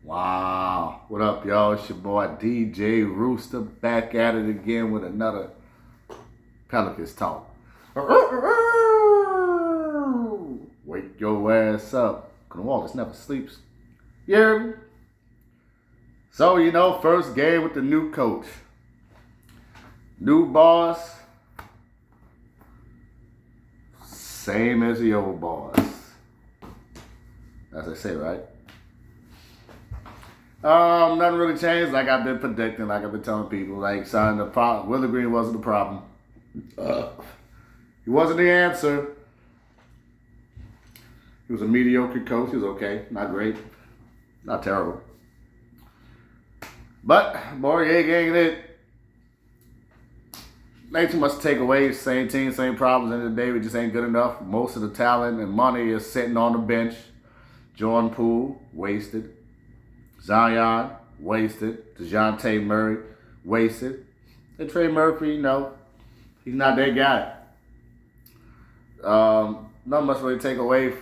Wow. What up, y'all? It's your boy DJ Rooster back at it again with another Pelicans talk. Wake your ass up. Wallace never sleeps. Yeah. So, first game with the new coach. New boss. Same as the old boss. As they say, right? Nothing really changed. Like I've been predicting, like I've been telling people, like, son, Willie Green wasn't the problem. He wasn't the answer. He was a mediocre coach. He was okay, not great, not terrible. But Borgega ain't it. Ain't too much to take away. Same team, same problems. End of the day, we just ain't good enough. Most of the talent and money is sitting on the bench. Jordan Poole, wasted. Zion, wasted. DeJounte Murray, wasted. And Trey Murphy, he's not that guy. Not much really take away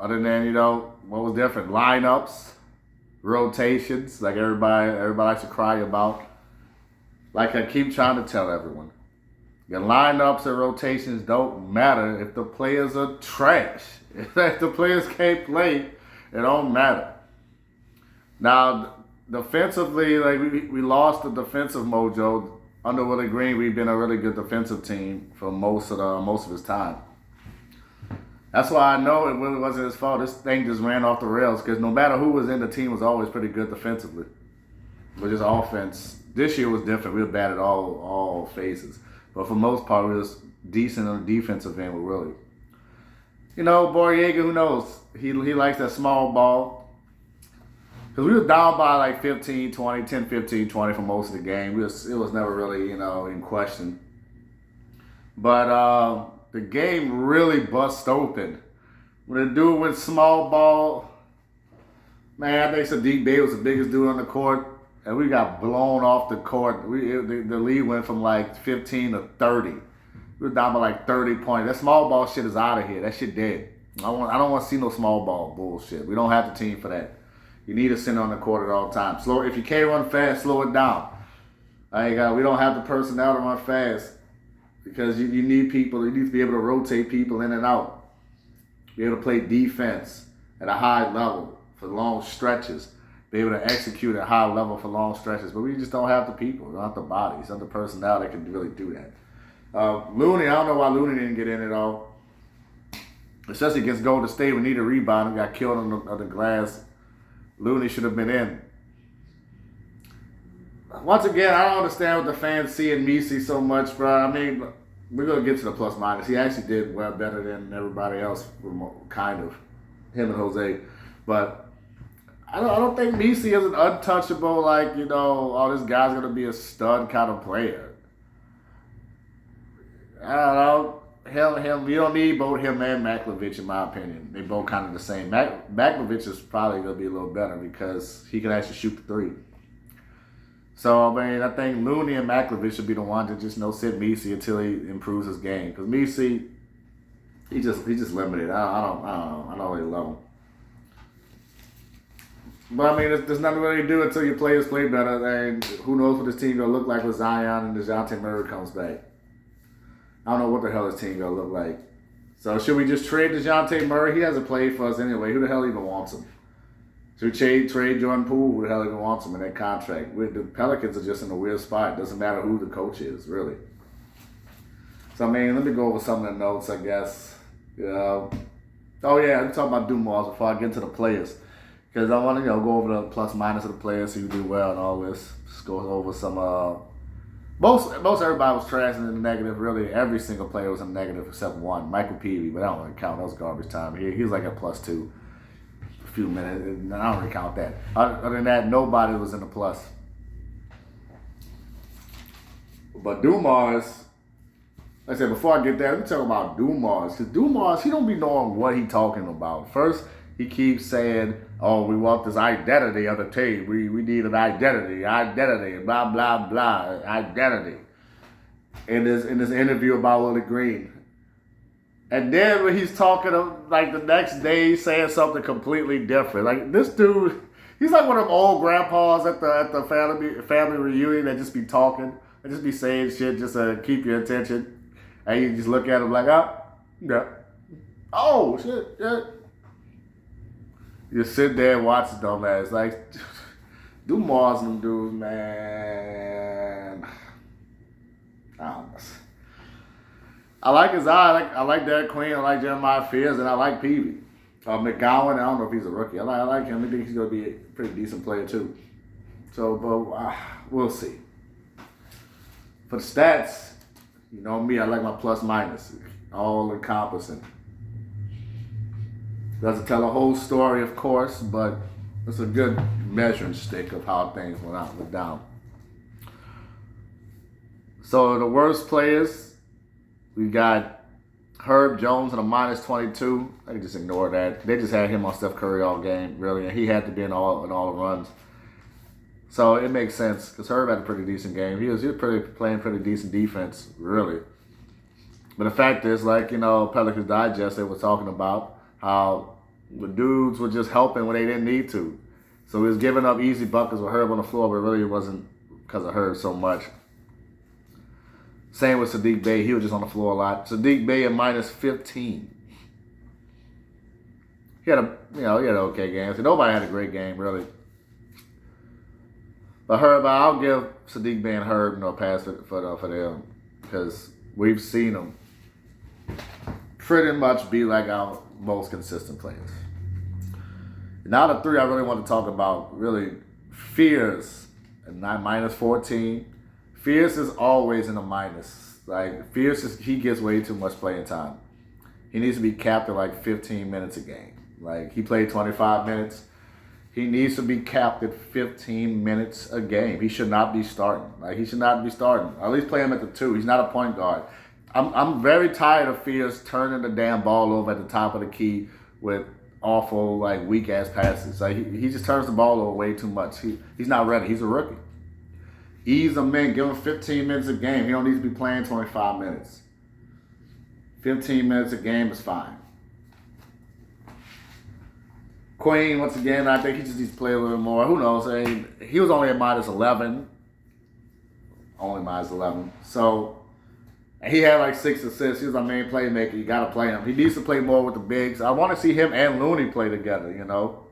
other than, what was different. Lineups, rotations, like everybody likes to cry about. Like I keep trying to tell everyone. Your lineups and rotations don't matter if the players are trash. If the players can't play, it don't matter. Now, defensively, like we lost the defensive mojo. Under Willie Green, we've been a really good defensive team for most of his time. That's why I know it really wasn't his fault. This thing just ran off the rails because no matter who was in the team was always pretty good defensively. But just offense, this year was different. We were bad at all phases. But for the most part, we was decent on the defensive end with Willie. Borgega, who knows? He likes that small ball. Because we were down by like 15, 20, 10, 15, 20 for most of the game. It was never really, in question. But the game really bust open. When the dude went small ball, man, I think Sadiq Bey was the biggest dude on the court. And we got blown off the court. The lead went from like 15 to 30. We were down by like 30 points. That small ball shit is out of here. That shit dead. I don't want to see no small ball bullshit. We don't have the team for that. You need a center on the court at all times. If you can't run fast, slow it down. We don't have the personnel to run fast because you need people. You need to be able to rotate people in and out. Be able to play defense at a high level for long stretches. Be able to execute at a high level for long stretches. But we just don't have the people. We don't have the bodies. Not the personnel that can really do that. Looney, I don't know why Looney didn't get in at all. Especially against Golden State. We need a rebound. We got killed on the glass. Looney should have been in. Once again, I don't understand what the fans see in Messi so much, bro. I mean, we're going to get to the plus minus. He actually did well better than everybody else, kind of. Him and Jose. But I don't think Messi is an untouchable, this guy's going to be a stud kind of player. I don't know. Him, you don't need both him and Maklovic, in my opinion. They both kind of the same. Maklovic is probably going to be a little better because he can actually shoot the three. So, I think Looney and Maklovic should be the ones that just sit Messi until he improves his game. Because Messi, he just limited. I don't know. I don't really love him. But, there's nothing really to do until your players play better. And who knows what this team going to look like with Zion and DeJounte Murray comes back. I don't know what the hell his team going to look like. So, should we just trade DeJounte Murray? He hasn't played for us anyway. Who the hell even wants him? Should we trade Jordan Poole? Who the hell even wants him in that contract? The Pelicans are just in a weird spot. It doesn't matter who the coach is, really. So, let me go over some of the notes, I guess. Oh, yeah, I'm talking about Dumas before I get into the players. Because I want to go over the plus minus of the players who do well and all this. Just go over some. Most everybody was trash in the negative. Really, every single player was in the negative except one, Michael Peavy. But I don't really count. That was garbage time. He was like a +2 for a few minutes. And I don't really count that. Other than that, nobody was in the plus. But Dumas, like I said, before I get there, let me talk about Dumas. Because Dumas, he don't be knowing what he talking about. First, he keeps saying, oh, we want this identity of the team. We need an identity, blah, blah, blah, identity. In this interview about Willie Green. And then when he's talking, like the next day, he's saying something completely different. Like this dude, He's like one of them old grandpas at the family reunion that just be talking, and just be saying shit just to keep your attention. And you just look at him like, oh, yeah. Oh, shit, yeah. You sit there and watch the dumbass. Like, do more than them dudes, man. I don't know. I like his eye. I like Derek Queen. I like Jeremiah Fears, and I like Peavy. McGowan, I don't know if he's a rookie. I like him. I think he's going to be a pretty decent player, too. So, but we'll see. For the stats, you know me, I like my plus minus. All encompassing. Doesn't tell a whole story, of course, but it's a good measuring stick of how things went down. So the worst players, we got Herb Jones at a minus 22. I can just ignore that. They just had him on Steph Curry all game, really, and he had to be in all the runs. So it makes sense because Herb had a pretty decent game. He was playing pretty decent defense, really. But the fact is, like, you know, Pelicans Digest, they were talking about how the dudes were just helping when they didn't need to. So he was giving up easy buckets with Herb on the floor, but really it wasn't because of Herb so much. Same with Sadiq Bey. He was just on the floor a lot. Sadiq Bey at minus 15. He had an okay game. So nobody had a great game, really. But I'll give Sadiq Bey and Herb a pass for them because we've seen them pretty much be like our most consistent players. Now the three I really want to talk about, really, Fears at minus 14. Fierce is always in a minus. Like, Fierce, he gets way too much playing time. He needs to be capped at like 15 minutes a game. Like, he played 25 minutes. He needs to be capped at 15 minutes a game. He should not be starting. Like, he should not be starting. At least play him at the 2. He's not a point guard. I'm very tired of Fierce turning the damn ball over at the top of the key with awful, like, weak-ass passes. Like, he just turns the ball over way too much. He's not ready. He's a rookie. Ease him in. Give him 15 minutes a game. He don't need to be playing 25 minutes. 15 minutes a game is fine. Queen, once again, I think he just needs to play a little more. Who knows? I mean, he was only at minus 11. Only minus 11. So, and he had like 6 assists. He was our main playmaker. You got to play him. He needs to play more with the bigs. I want to see him and Looney play together, you know.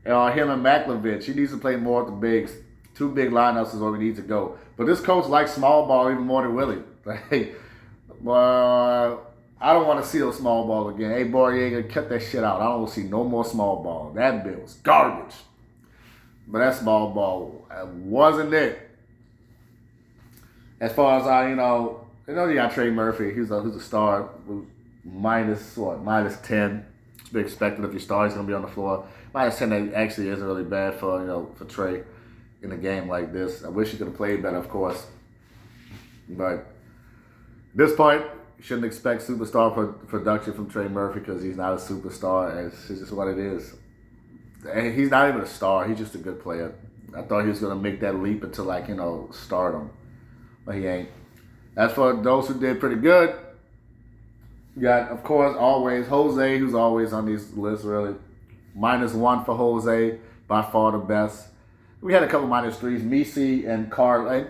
Him and Maklovich. He needs to play more with the bigs. 2 big lineups is where we need to go. But this coach likes small ball even more than Willie. Like, I don't want to see a small ball again. Hey, Borrega, cut that shit out. I don't want to see no more small ball. That bill's garbage. But that small ball wasn't it. As far as you got Trey Murphy. He's a star. Minus 10. To be expected if your star is going to be on the floor. Minus 10 actually isn't really bad for Trey in a game like this. I wish he could have played better, of course. But at this point, you shouldn't expect superstar production from Trey Murphy because he's not a superstar. It's just what it is. And he's not even a star. He's just a good player. I thought he was going to make that leap into, stardom. But he ain't. As for those who did pretty good, you got, of course, always Jose, who's always on these lists, really. -1 for Jose, by far the best. We had a couple -3s. Misi and Carlo.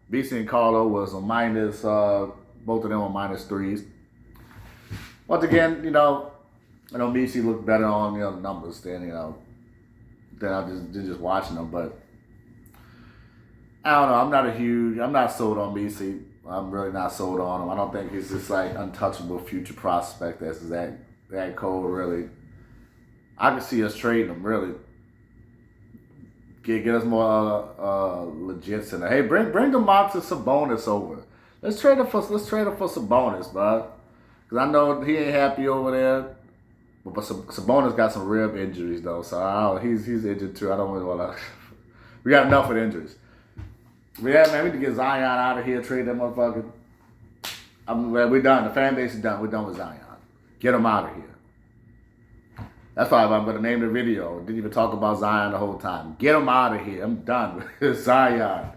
Misi and Carlo was a minus. Both of them were -3s. Once again, I know Misi looked better on the numbers than I just watching them. But I don't know. I'm not sold on Misi. I'm really not sold on him. I don't think he's this untouchable future prospect that's that cold. Really, I can see us trading him. Really. Get us more legit center. Hey, bring Domantas Sabonis over. Let's trade him for Sabonis, bro. Because I know he ain't happy over there. But Sabonis got some rib injuries though, so he's injured too. I don't really want to. We got enough with injuries. But yeah, man, we need to get Zion out of here. Trade that motherfucker. We're done. The fan base is done. We're done with Zion. Get him out of here. That's why I'm going to name the video. Didn't even talk about Zion the whole time. Get him out of here. I'm done with Zion.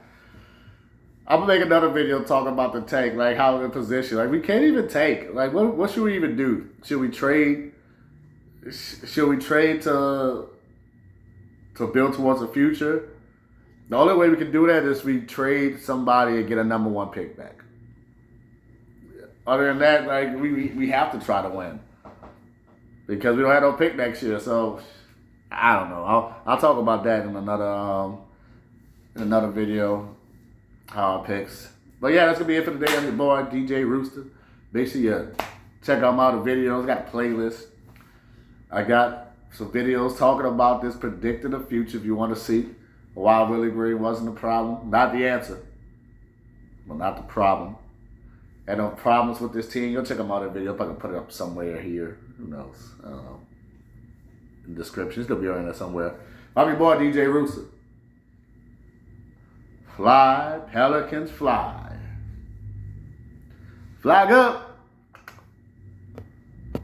I'm going to make another video talking about the tank, like how in position. Like, we can't even tank. Like, what should we even do? Should we trade should we trade to build towards the future? The only way we can do that is we trade somebody and get a number 1 pick back. Other than that, like we have to try to win because we don't have no pick next year. So I don't know. I'll talk about that in another video. How I picks. But yeah, that's gonna be it for today. I'm your boy DJ Rooster. Make sure you check out my other videos. I got a playlist. I got some videos talking about this, predicting the future. If you want to see why Willie Green wasn't the problem, not the answer, but not the problem. Had no problems with this team. Go check out my other video. If I can put it up somewhere here. Who knows? I don't know. In the description. It's gonna be around there somewhere. I'm your boy DJ Rooster. Fly, Pelicans, fly. Flag up.